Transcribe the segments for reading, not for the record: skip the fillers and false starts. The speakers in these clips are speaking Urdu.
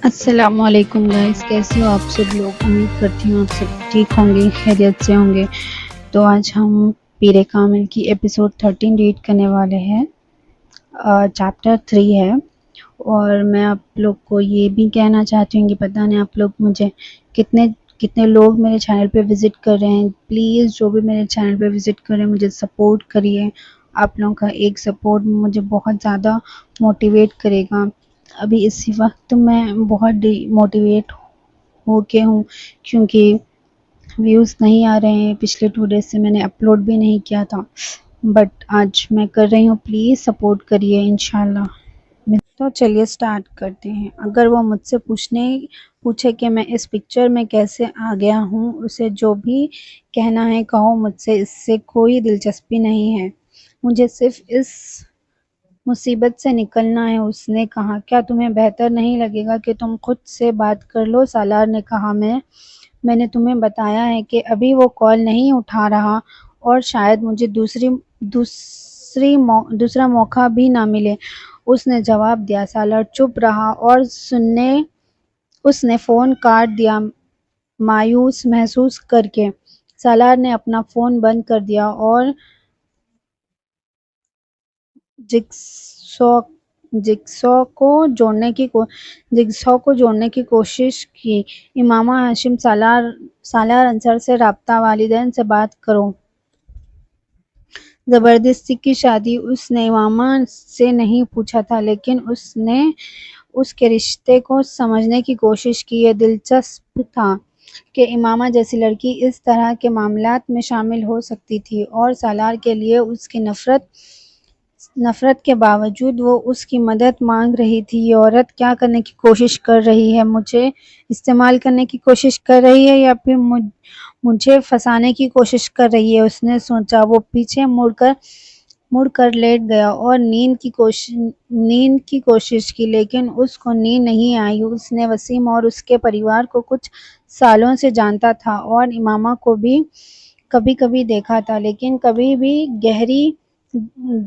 السلام علیکم گائز، کیسے ہو آپ سب لوگ؟ امید کرتی ہوں آپ سب ٹھیک ہوں گے، خیریت سے ہوں گے۔ تو آج ہم پیر کامل کی ایپیسوڈ 13 ریڈ کرنے والے ہیں۔ چیپٹر 3 ہے، اور میں آپ لوگ کو یہ بھی کہنا چاہتی ہوں کہ پتہ نہیں آپ لوگ مجھے کتنے لوگ میرے چینل پہ وزٹ کر رہے ہیں۔ پلیز جو بھی میرے چینل پہ وزٹ کر رہے ہیں مجھے سپورٹ کریے۔ آپ لوگوں کا ایک سپورٹ مجھے بہت زیادہ موٹیویٹ کرے گا۔ ابھی اسی وقت میں بہت ڈی موٹیویٹ ہو کے ہوں، کیونکہ ویوز نہیں آ رہے ہیں۔ پچھلے 2 ڈیز سے میں نے اپلوڈ بھی نہیں کیا تھا، بٹ آج میں کر رہی ہوں۔ پلیز سپورٹ کریے انشاءاللہ۔ تو چلیے سٹارٹ کرتے ہیں۔ اگر وہ مجھ سے پوچھے کہ میں اس پکچر میں کیسے آ گیا ہوں، اسے جو بھی کہنا ہے کہو، مجھ سے اس سے کوئی دلچسپی نہیں ہے۔ مجھے صرف اس مصیبت سے نکلنا ہے۔ اس نے کہا، کیا تمہیں بہتر نہیں لگے گا کہ تم خود سے بات کر لو؟ سالار نے کہا، میں نے تمہیں بتایا ہے کہ ابھی وہ کال نہیں اٹھا رہا، اور شاید مجھے دوسرا موقع بھی نہ ملے۔ اس نے جواب دیا۔ سالار چپ رہا اور اس نے فون کاٹ دیا، مایوس محسوس کر کے۔ سالار نے اپنا فون بند کر دیا اور جگسا کو جوڑنے کی کوشش کی۔ امامہ ہاشم سالار انصر سے رابطہ، والدین سے بات کرو۔ زبردستی کی شادی۔ اس نے امامہ سے نہیں پوچھا تھا، لیکن اس نے اس کے رشتے کو سمجھنے کی کوشش کی۔ یہ دلچسپ تھا کہ امامہ جیسی لڑکی اس طرح کے معاملات میں شامل ہو سکتی تھی، اور سالار کے لیے اس کی نفرت کے باوجود وہ اس کی مدد مانگ رہی تھی۔ یہ عورت کیا کرنے کی کوشش کر رہی ہے؟ مجھے استعمال کرنے کی کوشش کر رہی ہے، یا پھر مجھے پھنسانے کی کوشش کر رہی ہے؟ اس نے سوچا۔ وہ پیچھے مڑ کر لیٹ گیا اور نیند کی کوشش کی، لیکن اس کو نیند نہیں آئی۔ اس نے وسیم اور اس کے پریوار کو کچھ سالوں سے جانتا تھا، اور امامہ کو بھی کبھی کبھی دیکھا تھا، لیکن کبھی بھی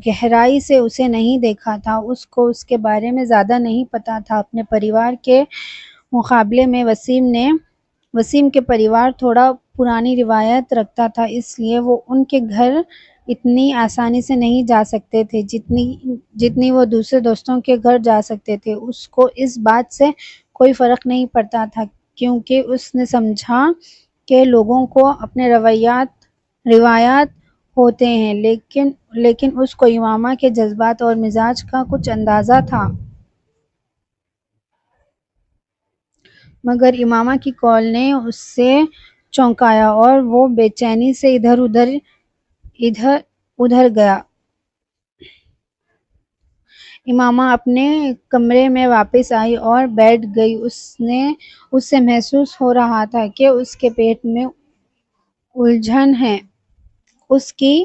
گہرائی سے اسے نہیں دیکھا تھا۔ اس کو اس کے بارے میں زیادہ نہیں پتا تھا۔ اپنے پریوار کے مقابلے میں وسیم کے پریوار تھوڑا پرانی روایت رکھتا تھا، اس لیے وہ ان کے گھر اتنی آسانی سے نہیں جا سکتے تھے جتنی وہ دوسرے دوستوں کے گھر جا سکتے تھے۔ اس کو اس بات سے کوئی فرق نہیں پڑتا تھا، کیونکہ اس نے سمجھا کہ لوگوں کو اپنے روایات ہوتے ہیں، لیکن اس کو امامہ کے جذبات اور مزاج کا کچھ اندازہ تھا۔ مگر امامہ کی کال نے اسے چونکایا، اور وہ بے چینی سے ادھر گیا۔ امامہ اپنے کمرے میں واپس آئی اور بیٹھ گئی۔ اس سے محسوس ہو رہا تھا کہ اس کے پیٹ میں الجھن ہے۔ اس کی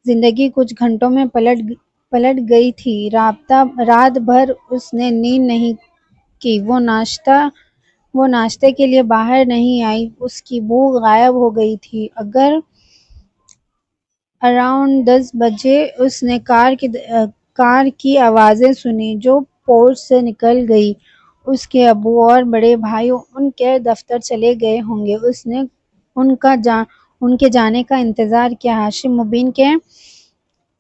زندگی کچھ گھنٹوں میں پلٹ گئی تھی۔ رات بھر اس نے نیند نہیں کی۔ وہ ناشتے کے لیے باہر نہیں آئی۔ اس کی بھوک غائب ہو گئی تھی۔ اراؤنڈ 10 بجے اس نے کار کی آوازیں سنی جو پورچ سے نکل گئی۔ اس کے ابو اور بڑے بھائی ان کے دفتر چلے گئے ہوں گے۔ اس نے ان کے جانے کا انتظار کیا۔ ہاشم مبین کے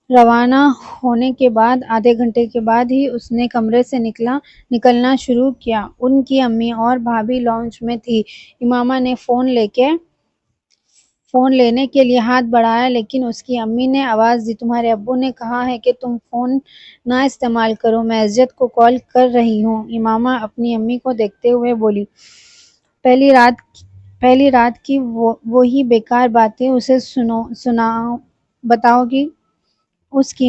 روانہ ہونے کے بعد آدھے گھنٹے کے بعد ہی اس نے کمرے سے نکلنا شروع کیا۔ ان کی امی اور بھابھی لاؤنج میں تھی۔ امامہ نے فون لینے کے لیے ہاتھ بڑھایا، لیکن اس کی امی نے آواز دی، تمہارے ابو نے کہا ہے کہ تم فون نہ استعمال کرو۔ میں عزت کو کال کر رہی ہوں۔ امامہ اپنی امی کو دیکھتے ہوئے بولی۔ پہلی رات کی وہی بیکار باتیں اسے بتاؤ گی؟ اس کی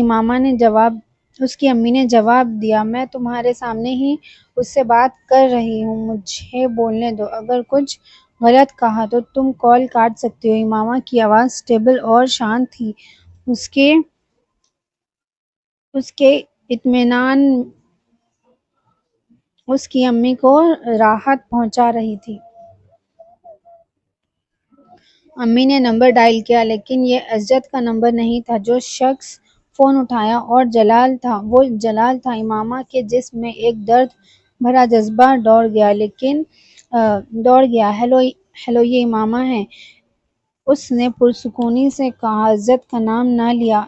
امی نے جواب دیا، میں تمہارے سامنے ہی اس سے بات کر رہی ہوں، مجھے بولنے دو۔ اگر کچھ غلط کہا تو تم کال کاٹ سکتی ہو۔ امامہ کی آواز اسٹیبل اور شانت تھی۔ اس کے اطمینان اس کی امی کو راحت پہنچا رہی تھی۔ امی نے نمبر ڈائل کیا، لیکن یہ عزت کا نمبر نہیں تھا۔ جو شخص فون اٹھایا وہ جلال تھا۔ امامہ کے جسم میں ایک درد بھرا جذبہ دوڑ گیا۔ ہیلو یہ امامہ ہیں۔ اس نے پرسکونی سے کہا، عزت کا نام نہ لیا۔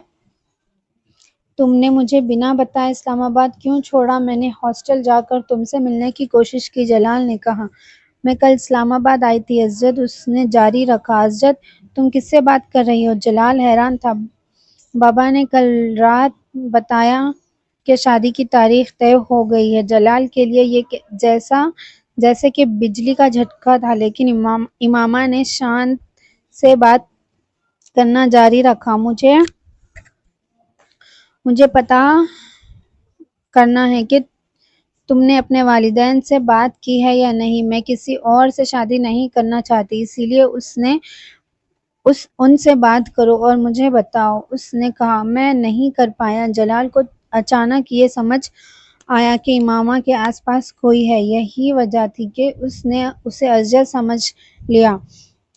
تم نے مجھے بنا بتائے اسلام آباد کیوں چھوڑا؟ میں نے ہاسٹل جا کر تم سے ملنے کی کوشش کی، جلال نے کہا۔ میں کل اسلام آباد آئی تھی عزت، اس نے جاری رکھا۔ عزت تم کس سے بات کر رہی ہو؟ جلال حیران تھا۔ بابا نے کل رات بتایا کہ شادی کی تاریخ طے ہو گئی ہے۔ جلال کے لیے یہ جیسے کہ بجلی کا جھٹکا تھا، لیکن امامہ نے شان سے بات کرنا جاری رکھا۔ مجھے پتہ کرنا ہے کہ تم نے اپنے والدین سے بات کی ہے یا نہیں۔ میں کسی اور سے شادی نہیں کرنا چاہتی، اسی لیے ان سے بات کرو اور مجھے بتاؤ۔ اس نے کہا۔ میں نہیں کر پایا۔ جلال کو اچانک یہ سمجھ آیا کہ امامہ کے آس پاس کوئی ہے، یہی وجہ تھی کہ اس نے اسے عزت سمجھ لیا۔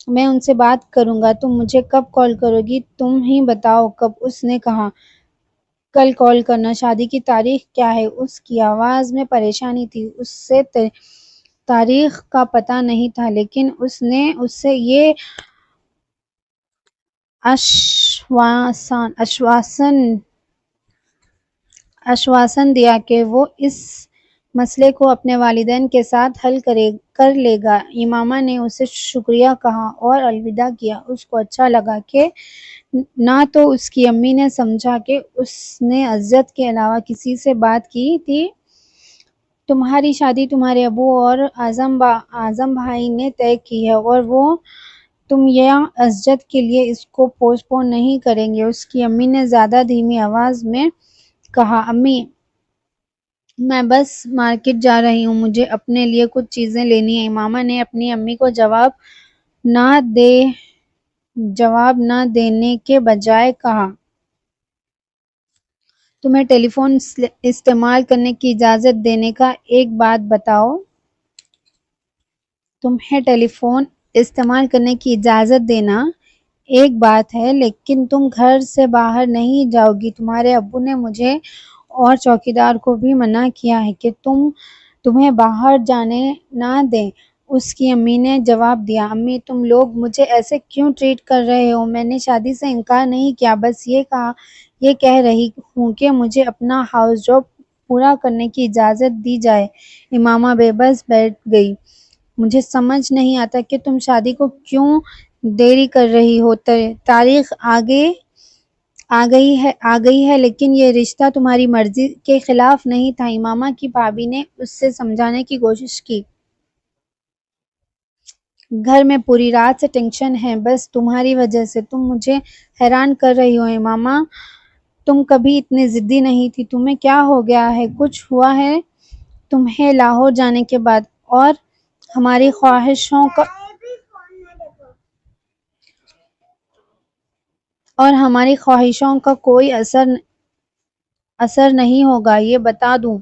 میں ان سے بات کروں گا۔ تم مجھے کب کال کرو گی؟ تم ہی بتاؤ کب؟ اس نے کہا۔ کل کال کرنا۔ شادی کی تاریخ کیا ہے؟ اس کی آواز میں پریشانی تھی۔ اسے تاریخ کا پتہ نہیں تھا، لیکن اس نے اسے یہ آشواسن دیا کہ وہ اس مسئلے کو اپنے والدین کے ساتھ حل کر لے گا۔ امامہ نے اسے شکریہ کہا اور الوداع کیا۔ اس کو اچھا لگا کہ نہ تو اس کی امی نے سمجھا کہ اس نے عزت کے علاوہ کسی سے بات کی تھی۔ تمہاری شادی تمہارے ابو اور اعظم بھائی نے طے کی ہے اور تم یا عزت کے لیے اس کو پوسٹ پون نہیں کریں گے۔ اس کی امی نے زیادہ دھیمی آواز میں کہا۔ امی، میں بس مارکیٹ جا رہی ہوں، مجھے اپنے لیے کچھ چیزیں لینی ہیں۔ امامہ نے اپنی امی کو جواب نہ دینے کے بجائے کہا۔ تمہیں ٹیلی فون استعمال کرنے کی اجازت دینے کا ایک بات بتاؤ۔ تمہیں ٹیلی فون استعمال کرنے کی اجازت دینا ایک بات ہے، لیکن تم گھر سے باہر نہیں جاؤ گی۔ تمہارے ابو نے مجھے اور چوکیدار کو بھی منع کیا ہے کہ تمہیں باہر جانے نہ دیں۔ اس کی امی نے جواب دیا۔ امی، تم لوگ مجھے ایسے کیوں ٹریٹ کر رہے ہو؟ میں نے شادی سے انکار نہیں کیا، بس یہ کہہ رہی ہوں کہ مجھے اپنا ہاؤس جاب پورا کرنے کی اجازت دی جائے۔ امامہ بے بس بیٹھ گئی۔ مجھے سمجھ نہیں آتا کہ تم شادی کو کیوں دیری کر رہی ہو۔ تاریخ آ گئی ہے، لیکن یہ رشتہ تمہاری مرضی کے خلاف نہیں تھا۔ امامہ کی بھابھی نے اسے سمجھانے کی کوشش کی۔ گھر میں پوری رات سے ٹینشن ہے، بس تمہاری وجہ سے۔ تم مجھے حیران کر رہی ہو امامہ، تم کبھی اتنی ضدی نہیں تھی۔ تمہیں کیا ہو گیا ہے؟ کچھ ہوا ہے؟ تمہیں لاہور جانے کے بعد اور ہماری خواہشوں کا کوئی اثر نہیں ہوگا، یہ بتا دوں۔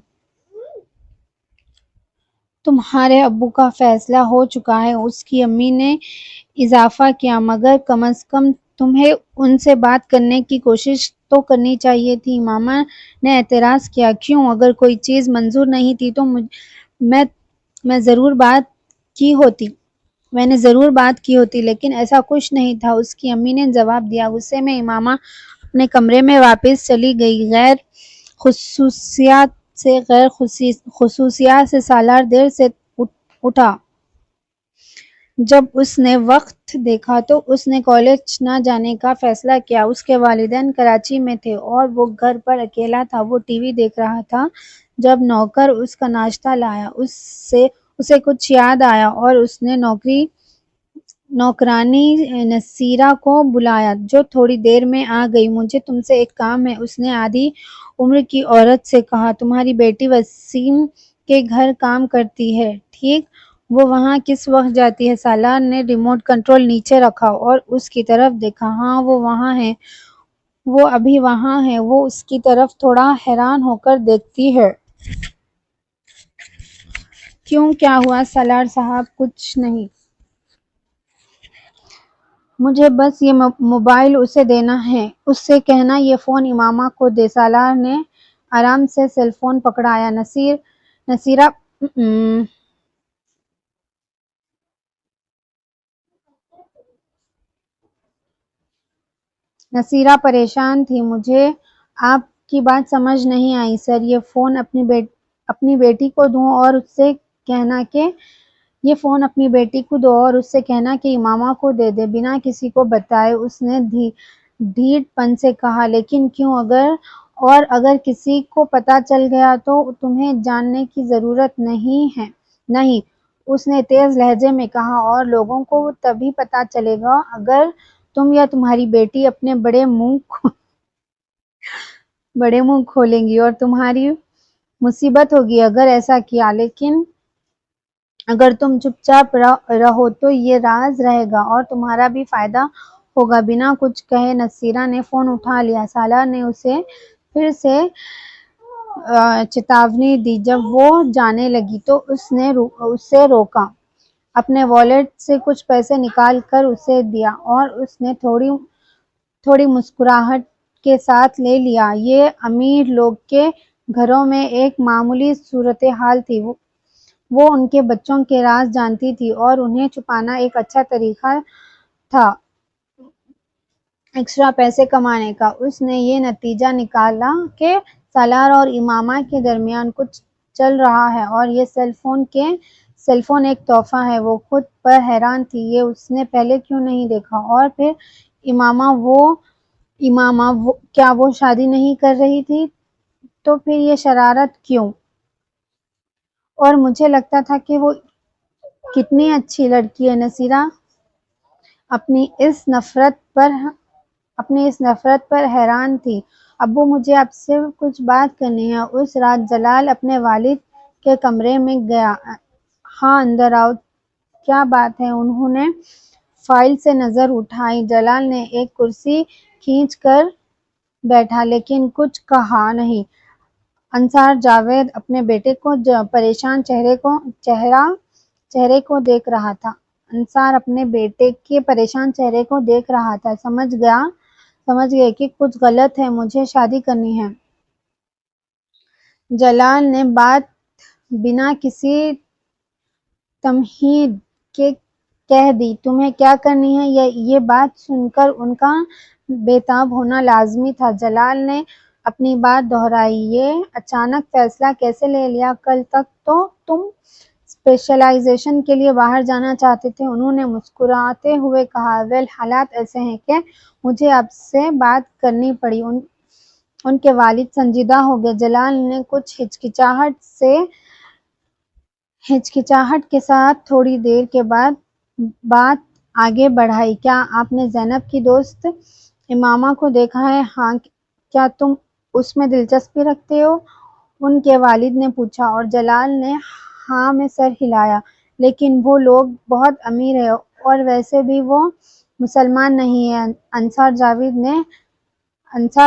تمہارے ابو کا فیصلہ ہو چکا ہے، اس کی امی نے اضافہ کیا۔ مگر کم از کم تمہیں ان سے بات کرنے کی کوشش تو کرنی چاہیے تھی۔ امامہ نے اعتراض کیا۔ کیوں؟ اگر کوئی چیز منظور نہیں تھی تو میں نے ضرور بات کی ہوتی، لیکن ایسا کچھ نہیں تھا، اس کی امی نے جواب دیا۔ غصے میں امامہ اپنے کمرے میں واپس چلی گئی۔ غیر خصوصیات سے سالار دیر سے اٹھا۔ جب اس نے وقت دیکھا تو اس نے کالج نہ جانے کا فیصلہ کیا۔ اس کے والدین کراچی میں تھے اور وہ گھر پر اکیلا تھا۔ وہ ٹی وی دیکھ رہا تھا جب نوکر اس کا ناشتہ لایا۔ اسے کچھ یاد آیا اور اس نے نوکرانی نصیرہ کو بلایا، جو تھوڑی دیر میں آ گئی۔ مجھے تم سے ایک کام ہے، اس نے آدھی عمر کی عورت سے کہا۔ تمہاری بیٹی وسیم کے گھر کام کرتی ہے، ٹھیک؟ وہ وہاں کس وقت جاتی ہے؟ سالار نے ریموٹ کنٹرول نیچے رکھا اور اس کی طرف دیکھا۔ ہاں، وہ وہاں ہے، وہ ابھی وہاں ہے۔ وہ اس کی طرف تھوڑا حیران ہو کر دیکھتی ہے۔ کیوں، کیا ہوا؟ سالار صاحب، کچھ نہیں۔ مجھے بس یہ موبائل اسے دینا ہے، اس سے کہنا یہ فون امامہ کو دے۔ سالار نے آرام سے سیل فون پکڑایا۔ نصیرہ نصیرہ پریشان تھی۔ مجھے آپ کی بات سمجھ نہیں آئی سر، اپنی بیٹی کو دوں اور اس سے کہنا کہ یہ فون اپنی بیٹی کو دو اور اس سے کہنا کہ امامہ کو دے دے بنا کسی کو بتائے، اس نے ڈھیٹ پن سے کہا۔ لیکن کیوں؟ اگر کسی کو پتہ چل گیا تو تمہیں جاننے کی ضرورت نہیں ہے۔ نہیں، اس نے تیز لہجے میں کہا، اور لوگوں کو تبھی پتہ چلے گا اگر تم یا تمہاری بیٹی اپنے بڑے منہ کھولیں گی اور تمہاری مصیبت ہوگی اگر ایسا کیا، لیکن اگر تم چپ چاپ رہو تو یہ راز رہے گا اور تمہارا بھی فائدہ ہوگا۔ بنا کچھ کہے نصیرہ نے فون اٹھا لیا۔ سالار نے اسے پھر سے چتاونی دی۔ جب وہ جانے لگی تو اس نے اسے روکا، اپنے والیٹ سے کچھ پیسے نکال کر اسے دیا اور اس نے تھوڑی مسکراہٹ کے ساتھ لے لیا۔ یہ امیر لوگ کے گھروں میں ایک معمولی صورتحال تھی۔ وہ ان کے بچوں کے راز جانتی تھی اور انہیں چھپانا ایک اچھا طریقہ تھا ایکسٹرا پیسے کمانے کا۔ اس نے یہ نتیجہ نکالا کہ سالار اور امامہ کے درمیان کچھ چل رہا ہے اور یہ سیل فون ایک تحفہ ہے۔ وہ خود پر حیران تھی، یہ اس نے پہلے کیوں نہیں دیکھا؟ اور پھر امامہ کیا وہ شادی نہیں کر رہی تھی؟ تو پھر یہ شرارت کیوں؟ اور مجھے لگتا تھا کہ وہ کتنی اچھی لڑکی ہے۔ نصیرہ اپنی اس نفرت پر حیران تھی۔ ابو، مجھے آپ سے کچھ بات کرنی ہے۔ اس رات جلال اپنے والد کے کمرے میں گیا۔ ہاں، اندر آؤ، کیا بات ہے؟ انہوں نے فائل سے نظر اٹھائی۔ جلال نے ایک کرسی کھینچ کر بیٹھا لیکن کچھ کہا نہیں۔ انصار جاوید اپنے بیٹے کو پریشان چہرے کو دیکھ رہا تھا۔ انصار اپنے بیٹے کے پریشان چہرے کو دیکھ رہا تھا۔ سمجھ گئے کہ کچھ غلط ہے، مجھے شادی کرنی ہے۔ جلال نے بات بنا کسی تمہید کے کہہ دی۔ تمہیں کیا کرنی ہے؟ یہ بات سن کر ان کا بے تاب ہونا لازمی تھا۔ جلال نے اپنی بات دہرائی۔ یہ اچانک فیصلہ کیسے لے لیا؟ کل تک تو تم اسپیشلائزیشن کے لیے باہر جانا چاہتے تھے۔ انہوں نے مسکراتے ہوئے کہا، ویل، حالات ایسے ہیں کہ مجھے آپ سے بات کرنی پڑی۔ ان کے والد سنجیدہ ہو گئے۔ جلال نے کچھ ہچکچاہٹ کے ساتھ تھوڑی دیر کے بعد بات آگے بڑھائی۔ کیا آپ نے زینب کی دوست امامہ کو دیکھا ہے؟ ہاں، کیا تم اس میں دلچسپی رکھتے ہو؟ ان کے والد نے پوچھا اور جلال نے ہاں میں سر ہلایا۔ لیکن وہ لوگ بہت امیر ہیں اور ویسے بھی وہ مسلمان نہیں ہیں۔ انصار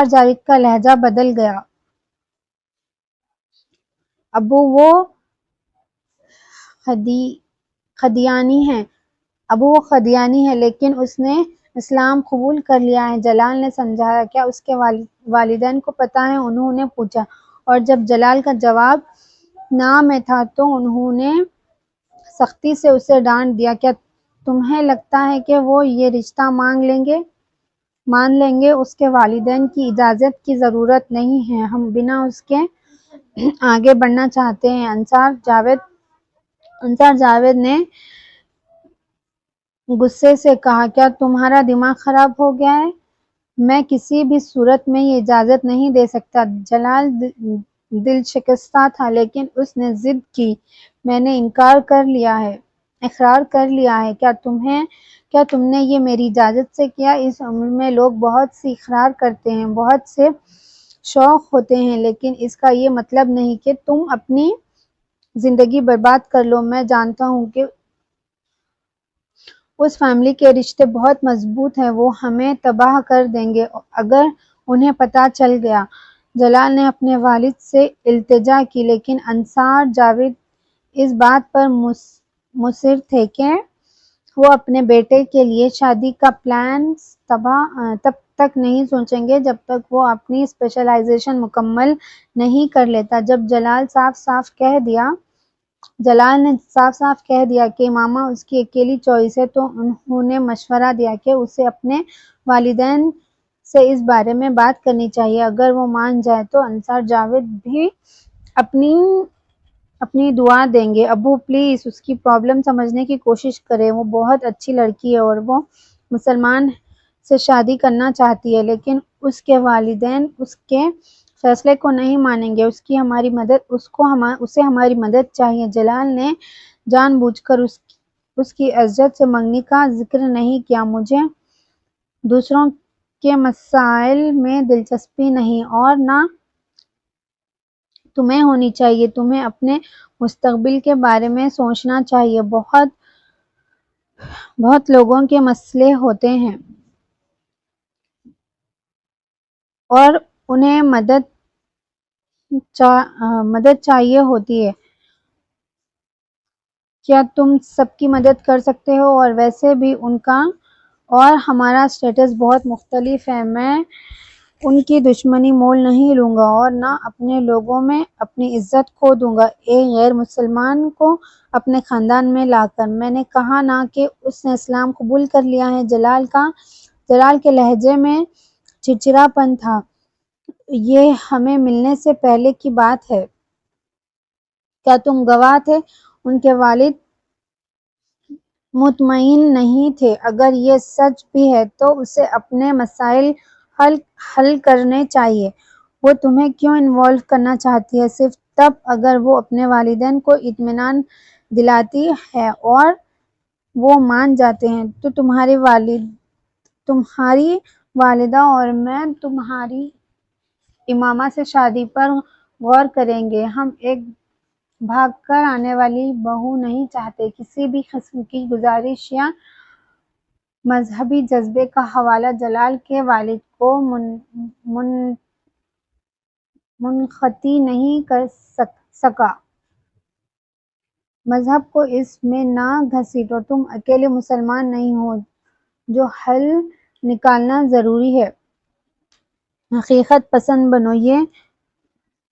جاوید کا لہجہ بدل گیا۔ ابو، وہ قادیانی ہے لیکن اس نے اسلام قبول کر لیا ہے، جلال نے سمجھایا۔ کیا اس کے والدین کو پتہ ہے؟ انہوں نے پوچھا، اور جب جلال کا جواب نہ میں تھا تو انہوں نے سختی سے اسے ڈانٹ دیا۔ کیا تمہیں لگتا ہے کہ وہ یہ رشتہ مان لیں گے؟ اس کے والدین کی اجازت کی ضرورت نہیں ہے، ہم بنا اس کے آگے بڑھنا چاہتے ہیں۔ انصار جاوید نے غصے سے کہا، کیا تمہارا دماغ خراب ہو گیا ہے؟ میں کسی بھی صورت میں یہ اجازت نہیں دے سکتا۔ جلال دل شکستہ تھا لیکن اس نے ضد کی، میں نے اقرار کر لیا ہے۔ کیا تم نے یہ میری اجازت سے کیا؟ اس عمر میں لوگ بہت سی اقرار کرتے ہیں، بہت سے شوق ہوتے ہیں، لیکن اس کا یہ مطلب نہیں کہ تم اپنی زندگی برباد کر لو۔ میں جانتا ہوں کہ اس فیملی کے رشتے بہت مضبوط ہیں، وہ ہمیں تباہ کر دیں گے اگر انہیں پتہ چل گیا۔ جلال نے اپنے والد سے التجا کی لیکن انصار جاوید اس بات پر مصر تھے کہ وہ اپنے بیٹے کے لیے شادی کا پلان تب تک نہیں سوچیں گے جب تک وہ اپنی اسپیشلائزیشن مکمل نہیں کر لیتا۔ جب جلال صاف صاف کہہ دیا جلال نے صاف صاف کہہ دیا کہ امامہ اس کی اکیلی چوائس ہے، تو انہوں نے مشورہ دیا کہ اسے اپنے والدین سے اس بارے میں بات کرنی چاہیے۔ اگر وہ مان جائے تو انصار جاوید بھی اپنی دعا دیں گے۔ ابو پلیز اس کی پرابلم سمجھنے کی کوشش کریں، وہ بہت اچھی لڑکی ہے اور وہ مسلمان سے شادی کرنا چاہتی ہے، لیکن اس کے والدین اس کے فیصلے کو نہیں مانیں گے۔ اسے ہماری مدد چاہیے۔ جلال نے جان بوجھ کر اس کی عزت سے منگنی کا ذکر نہیں کیا۔ مجھے دوسروں کے مسائل میں دلچسپی نہیں اور نہ تمہیں ہونی چاہیے۔ تمہیں اپنے مستقبل کے بارے میں سوچنا چاہیے۔ بہت لوگوں کے مسئلے ہوتے ہیں اور انہیں مدد چاہیے ہوتی ہے۔ کیا تم سب کی مدد کر سکتے ہو؟ اور ویسے بھی ان کا اور ہمارا اسٹیٹس بہت مختلف ہے۔ میں ان کی دشمنی مول نہیں لوں گا اور نہ اپنے لوگوں میں اپنی عزت کھو دوں گا ایک غیر مسلمان کو اپنے خاندان میں لا کر۔ میں نے کہا نا کہ اس نے اسلام قبول کر لیا ہے۔ جلال کے لہجے میں چڑچڑا پن تھا۔ یہ ہمیں ملنے سے پہلے کی بات ہے۔ کیا تم گواہ تھے؟ ان کے والد مطمئن نہیں تھے۔ اگر یہ سچ بھی ہے تو اسے اپنے مسائل حل کرنے چاہیے۔ وہ تمہیں کیوں انوالو کرنا چاہتی ہے؟ صرف تب اگر وہ اپنے والدین کو اطمینان دلاتی ہے اور وہ مان جاتے ہیں تو تمہاری والدہ اور میں تمہاری امامہ سے شادی پر غور کریں گے۔ ہم ایک بھاگ کر آنے والی بہو نہیں چاہتے۔ کسی بھی قسم کی گزارش یا مذہبی جذبے کا حوالہ جلال کے والد کو منقطع نہیں کر سکا۔ مذہب کو اس میں نہ گھسیٹو۔ تم اکیلے مسلمان نہیں ہو جو حل نکالنا ضروری ہے۔ حقیقت پسند بنو۔ یہ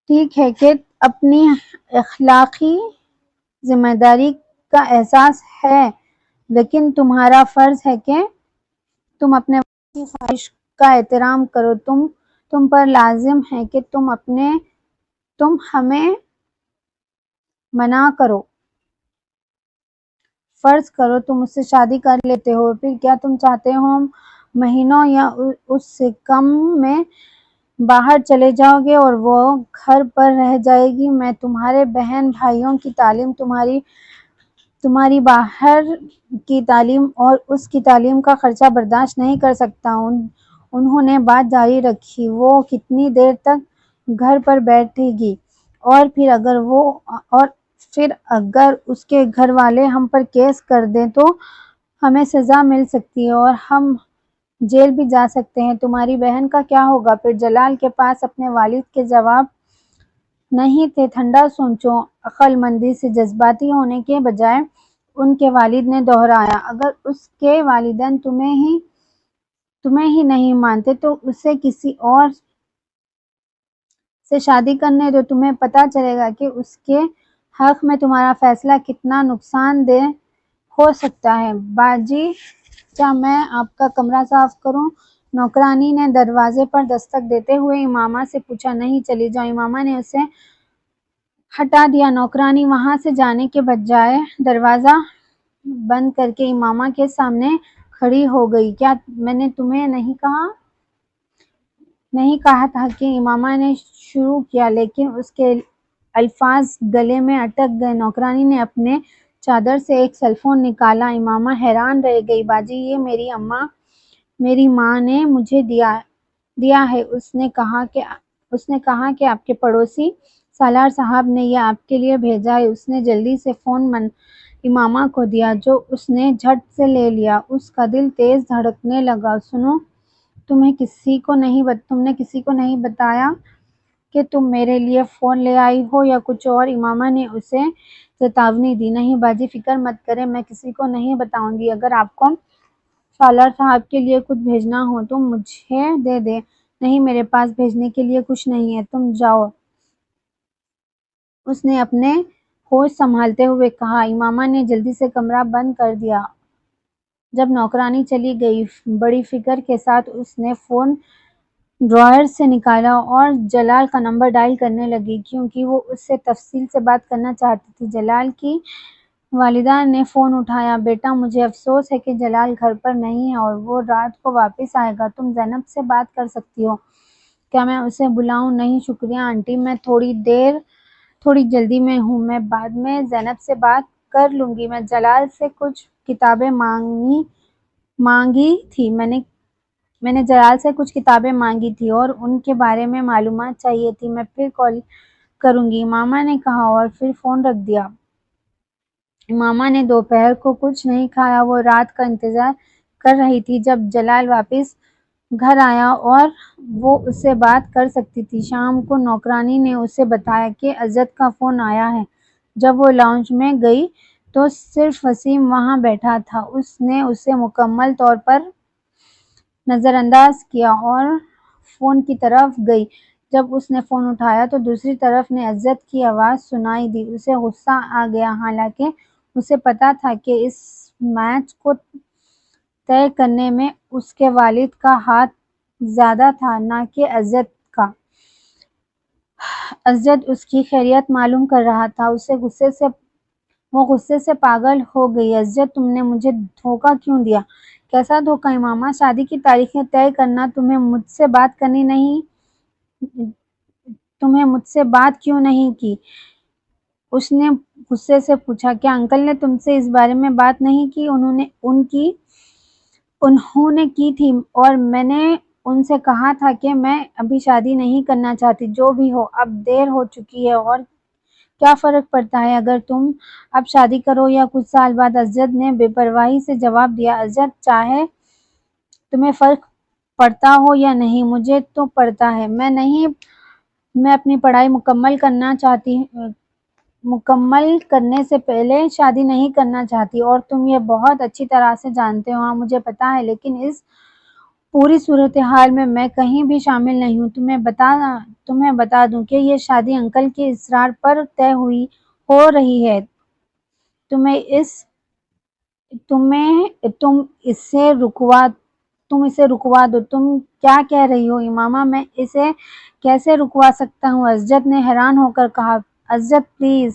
ٹھیک ہے کہ اپنی اخلاقی ذمہ داری کا احساس ہے، لیکن تمہارا فرض ہے کہ تم اپنے والد کی خواہش کا احترام کرو۔ تم پر لازم ہے کہ تم ہمیں منع کرو۔ فرض کرو تم اس سے شادی کر لیتے ہو، پھر کیا تم چاہتے ہو ہم مہینوں یا اس سے کم میں باہر چلے جاؤ گے اور وہ گھر پر رہ جائے گی؟ میں تمہارے بہن بھائیوں کی تعلیم، تمہاری باہر کی تعلیم اور اس کی تعلیم کا خرچہ برداشت نہیں کر سکتا۔ انہوں نے بات جاری رکھی۔ وہ کتنی دیر تک گھر پر بیٹھے گی؟ اور پھر اگر اس کے گھر والے ہم پر کیس کر دیں تو ہمیں سزا مل سکتی ہے اور ہم جیل بھی جا سکتے ہیں۔ تمہاری بہن کا کیا ہوگا پھر؟ جلال کے پاس اپنے والد کے جواب نہیں تھے۔ ٹھنڈا سوچو، عقل مندی سے جذباتی ہونے کے بجائے ان کے والد نے دہرایا۔ اگر اس کے والدین تمہیں ہی نہیں مانتے تو اسے کسی اور سے شادی کرنے دو۔ تمہیں پتہ چلے گا کہ اس کے حق میں تمہارا فیصلہ کتنا نقصان دہ ہو سکتا ہے۔ باجی، کیا میں آپ کا کمرہ صاف کروں؟ نوکرانی نے دروازے پر دستک دیتے ہوئے امامہ سے پوچھا۔ نہیں، چلی جاؤ۔ امامہ نے اسے ہٹا دیا۔ نوکرانی وہاں سے جانے کے بجائے دروازہ بند کر کے امامہ کے سامنے کھڑی ہو گئی۔ کیا میں نے تمہیں نہیں کہا تھا کہ امامہ نے شروع کیا، لیکن اس کے الفاظ گلے میں اٹک گئے۔ نوکرانی نے اپنے چادر سے ایک سیل فون نکالا۔ امامہ حیران رہ گئی۔ باجی، یہ میری ماں نے مجھے دیا ہے۔ اس نے کہا کہ آپ کے پڑوسی سالار صاحب نے یہ آپ کے لیے بھیجا ہے۔ اس نے جلدی سے فون امامہ کو دیا، جو اس نے جھٹ سے لے لیا۔ اس کا دل تیز دھڑکنے لگا۔ سنو، تم نے کسی کو نہیں بتایا کہ تم میرے لیے فون لے آئی ہو یا کچھ اور؟ امامہ نے اسے چیتاونی دی۔ نہیں باجی، فکر مت کریں، میں کسی کو نہیں بتاؤں گی۔ اگر آپ کو سالار صاحب کے لیے کچھ بھیجنا ہو تو مجھے دے دیں۔ نہیں، میرے پاس بھیجنے کے لیے کچھ نہیں ہے، تم جاؤ۔ اس نے اپنے ہوش سنبھالتے ہوئے کہا۔ امامہ نے جلدی سے کمرہ بند کر دیا۔ جب نوکرانی چلی گئی بڑی فکر کے ساتھ اس نے فون ڈرائر سے نکالا اور جلال کا نمبر ڈائل کرنے لگی کیونکہ وہ اس سے تفصیل سے بات کرنا چاہتی تھی۔ جلال کی والدہ نے فون اٹھایا۔ بیٹا مجھے افسوس ہے کہ جلال گھر پر نہیں ہے اور وہ رات کو واپس آئے گا۔ تم زینب سے بات کر سکتی ہو کیا؟ میں اسے بلاؤں؟ نہیں شکریہ آنٹی، میں تھوڑی جلدی میں ہوں، میں بعد میں زینب سے بات کر لوں گی۔ میں جلال سے کچھ کتابیں مانگی تھی میں نے جلال سے کچھ کتابیں مانگی تھی اور ان کے بارے میں معلومات چاہیے تھی، میں پھر کال کروں گی، امامہ نے کہا اور پھر فون رکھ دیا۔ امامہ نے دوپہر کو کچھ نہیں کھایا، وہ رات کا انتظار کر رہی تھی جب جلال واپس گھر آیا اور وہ اس سے بات کر سکتی تھی۔ شام کو نوکرانی نے اسے بتایا کہ عزت کا فون آیا ہے۔ جب وہ لاؤنج میں گئی تو صرف وسیم وہاں بیٹھا تھا۔ اس نے اسے مکمل طور پر نظر انداز کیا اور فون کی طرف گئی۔ جب اس نے فون اٹھایا تو دوسری طرف سے عزت کی آواز سنائی دی۔ اسے غصہ آ گیا، حالانکہ اسے پتا تھا کہ اس میچ کو طے کرنے میں اس کے والد کا ہاتھ زیادہ تھا نہ کہ عزت کا۔ عزت اس کی خیریت معلوم کر رہا تھا۔ وہ غصے سے پاگل ہو گئی۔ عزت تم نے مجھے دھوکہ کیوں دیا؟ کیسا دھوکہ امامہ؟ شادی کی تاریخیں طے کرنا، تمہیں مجھ سے بات کیوں نہیں کی؟ اس نے غصے سے پوچھا۔ کیا انکل نے تم سے اس بارے میں بات نہیں کی؟ انہوں نے کی تھی اور میں نے ان سے کہا تھا کہ میں ابھی شادی نہیں کرنا چاہتی۔ جو بھی ہو اب دیر ہو چکی ہے اور کیا فرق پڑتا ہے اگر تم اب شادی کرو یا کچھ سال بعد؟ عزت نے بے پرواہی سے جواب دیا۔ عزت چاہے تمہیں فرق پڑتا ہو یا نہیں، مجھے تو پڑتا ہے۔ میں اپنی پڑھائی مکمل کرنے سے پہلے شادی نہیں کرنا چاہتی اور تم یہ بہت اچھی طرح سے جانتے ہو۔ ہاں مجھے پتا ہے، لیکن اس پوری صورتحال میں کہیں بھی شامل نہیں ہوں۔ تمہیں بتا دوں کہ یہ شادی انکل کے اصرار پر طے ہو رہی ہے۔ تم اسے رکوا دو۔ تم کیا کہہ رہی ہو امامہ؟ میں اسے کیسے رکوا سکتا ہوں؟ عزت نے حیران ہو کر کہا۔ عزت پلیز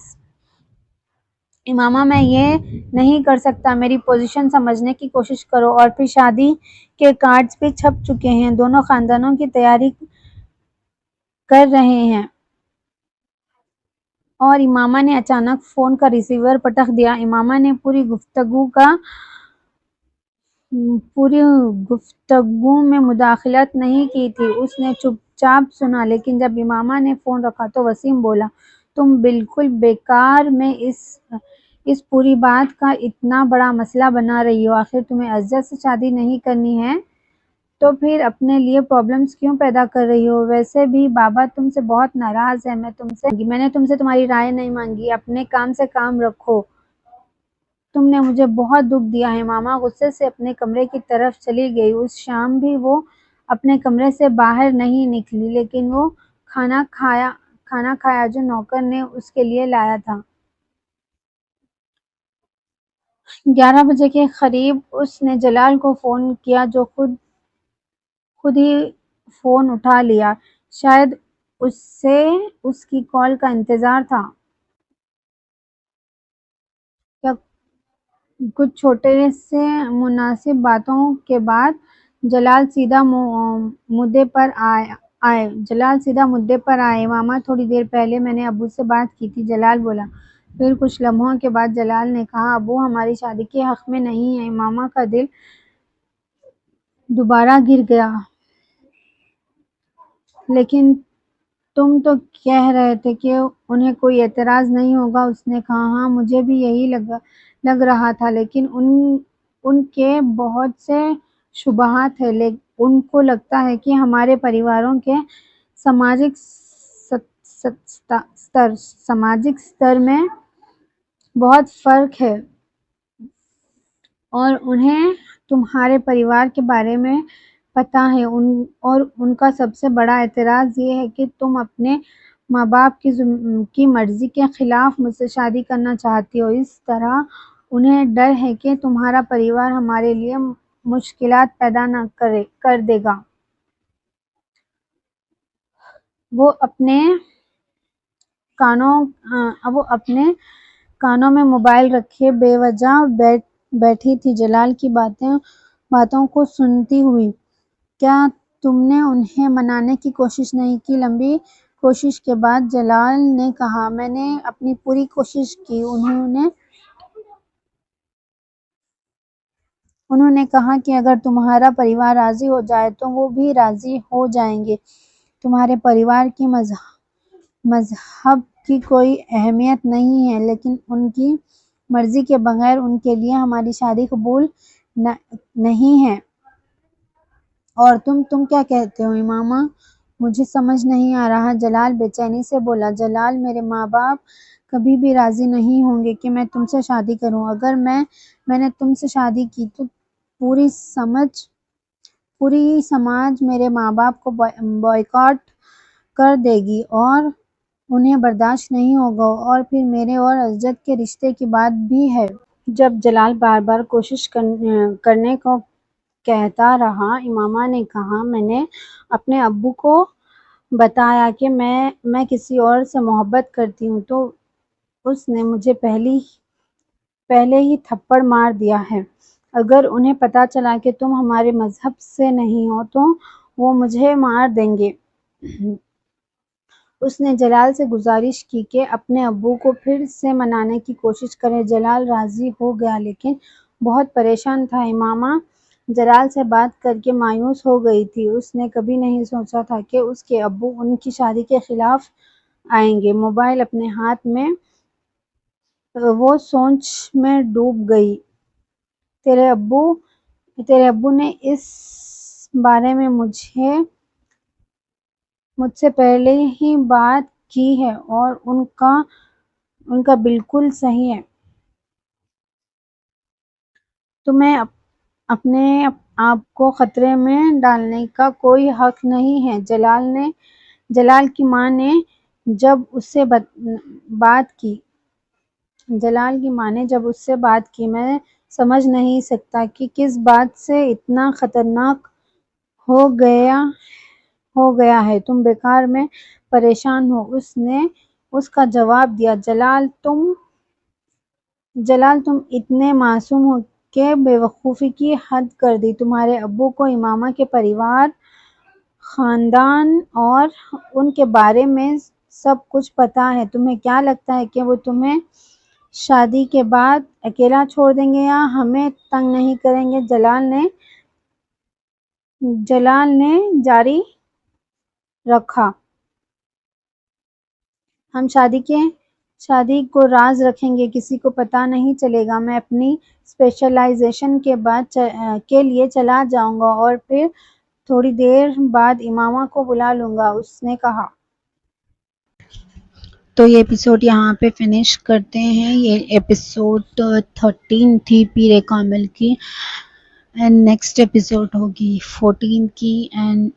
امامہ، میں یہ نہیں کر سکتا، میری پوزیشن سمجھنے کی کوشش کرو۔ اور پھر شادی کے کارڈز بھی چھپ چکے ہیں، دونوں خاندانوں کی تیاری کر رہے ہیں۔ اور امامہ نے اچانک فون کا ریسیور پٹخ دیا۔ امامہ نے پوری گفتگو میں مداخلت نہیں کی تھی، اس نے چپ چاپ سنا۔ لیکن جب امامہ نے فون رکھا تو وسیم بولا، تم بالکل بیکار میں اس پوری بات کا اتنا بڑا مسئلہ بنا رہی ہو۔ آخر تمہیں عزت سے شادی نہیں کرنی ہے تو پھر اپنے لیے پرابلمز کیوں پیدا کر رہی ہو؟ ویسے بھی بابا تم سے بہت ناراض ہے، میں نے تم سے تمہاری رائے نہیں مانگی، اپنے کام سے کام رکھو۔ تم نے مجھے بہت دکھ دیا ہے۔ ماما غصے سے اپنے کمرے کی طرف چلی گئی۔ اس شام بھی وہ اپنے کمرے سے باہر نہیں نکلی، لیکن وہ کھانا کھایا جو نوکر نے اس کے لیے لایا تھا۔ 11 بجے کے قریب اس نے جلال کو فون کیا جو خود ہی فون اٹھا لیا۔ شاید اسے اس کی کال کا انتظار تھا۔ کچھ چھوٹے سے مناسب باتوں کے بعد جلال سیدھا مدعے پر آئے۔ ماما تھوڑی دیر پہلے میں نے ابو سے بات کی تھی، جلال بولا۔ پھر کچھ لمحوں کے بعد جلال نے کہا، ابو ہماری شادی کے حق میں نہیں ہیں۔ ماما کا دل دوبارہ گر گیا۔ لیکن تم تو کہہ رہے تھے کہ انہیں کوئی اعتراض نہیں ہوگا۔ اس نے کہا، ہاں مجھے بھی یہی لگ رہا تھا، لیکن ان کے بہت سے شبہات ہیں۔ ان کو لگتا ہے کہ ہمارے پریواروں کے سماجک سطر میں بہت فرق ہے اور انہیں تمہارے پریوار کے بارے میں پتہ ہے، اور ان کا سب سے بڑا اعتراض یہ ہے کہ تم اپنے ماں باپ کی مرضی کے خلاف مجھ سے شادی کرنا چاہتی ہو، اس طرح انہیں ڈر ہے کہ تمہارا پریوار ہمارے لیے مشکلات پیدا نہ کر دے گا۔ وہ اپنے کانوں میں موبائل رکھے بے وجہ بیٹھی تھی، جلال کی باتوں کو سنتی ہوئی۔ کیا تم نے انہیں منانے کی کوشش نہیں کی؟ لمبی کوشش کے بعد جلال نے کہا، میں نے اپنی پوری کوشش کی۔ انہوں نے کہا کہ اگر تمہارا پریوار راضی ہو جائے تو وہ بھی راضی ہو جائیں گے۔ تمہارے پریوار کی مذہب کی کوئی اہمیت نہیں ہے، لیکن ان کی مرضی کے بغیر ان کے لیے ہماری شادی قبول نہیں ہے۔ اور تم کیا کہتے ہو امامہ؟ مجھے سمجھ نہیں آ رہا، جلال بے چینی سے بولا۔ جلال، میرے ماں باپ کبھی بھی راضی نہیں ہوں گے کہ میں تم سے شادی کروں۔ اگر میں نے تم سے شادی کی تو پوری سماج میرے ماں باپ کو بائیکاٹ کر دے گی اور انہیں برداشت نہیں ہوگا، اور پھر میرے اور اسجد کے رشتے کی بات بھی ہے۔ جب جلال بار بار کوشش کرنے کو کہتا رہا، امامہ نے کہا، میں نے اپنے ابو کو بتایا کہ میں کسی اور سے محبت کرتی ہوں تو اس نے مجھے پہلے ہی تھپڑ مار دیا ہے۔ اگر انہیں پتہ چلا کہ تم ہمارے مذہب سے نہیں ہو تو وہ مجھے مار دیں گے۔ اس نے جلال سے گزارش کی کہ اپنے ابو کو پھر سے منانے کی کوشش کرے۔ جلال راضی ہو گیا لیکن بہت پریشان تھا۔ امامہ جلال سے بات کر کے مایوس ہو گئی تھی۔ اس نے کبھی نہیں سوچا تھا کہ اس کے ابو ان کی شادی کے خلاف آئیں گے۔ موبائل اپنے ہاتھ میں وہ سوچ میں ڈوب گئی۔ تیرے ابو نے اس بارے میں مجھ سے پہلے ہی بات کی ہے اور ان کا بالکل صحیح ہے۔ تمہیں اپنے آپ کو خطرے میں ڈالنے کا کوئی حق نہیں ہے۔ جلال کی ماں نے جب اس سے بات کی، میں سمجھ نہیں سکتا کہ کس بات سے اتنا خطرناک ہو گیا ہے، تم بیکار میں پریشان ہو۔ اس کا جواب دیا، جلال تم اتنے معصوم ہو کہ بے وقوفی کی حد کر دی۔ تمہارے ابو کو امامہ کے پریوار، خاندان اور ان کے بارے میں سب کچھ پتہ ہے۔ تمہیں کیا لگتا ہے کہ وہ تمہیں شادی کے بعد اکیلا چھوڑ دیں گے یا ہمیں تنگ نہیں کریں گے؟ جلال نے جاری رکھا، ہم شادی کو راز رکھیں گے، کسی کو پتہ نہیں چلے گا۔ میں اپنی اسپیشلائزیشن کے لیے چلا جاؤں گا اور پھر تھوڑی دیر بعد امامہ کو بلا لوں گا، اس نے کہا۔ تو یہ ایپیسوڈ یہاں پہ فنش کرتے ہیں۔ یہ ایپیسوڈ 13 تھی پیر کامل کی، اینڈ نیکسٹ ایپیسوڈ ہوگی 14 کی۔ اینڈ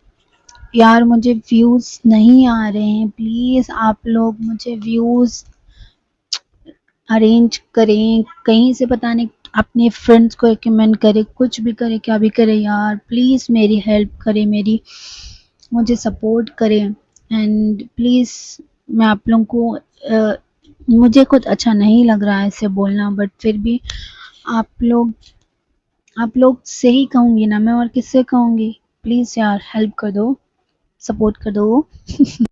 یار مجھے ویوز نہیں آ رہے ہیں، پلیز آپ لوگ مجھے ویوز ارینج کریں، کہیں سے پتہ نہیں اپنے فرینڈس کو ریکمینڈ کرے، کچھ بھی کرے، کیا بھی کرے یار، پلیز میری ہیلپ کرے، مجھے سپورٹ کرے۔ اینڈ پلیز میں آپ لوگوں کو مجھے خود اچھا نہیں لگ رہا ہے ایسے بولنا، بٹ پھر بھی آپ لوگ سے ہی کہوں گی نا میں، اور کس سے کہوں گی؟ پلیز یار ہیلپ کر دو، سپورٹ کر دو۔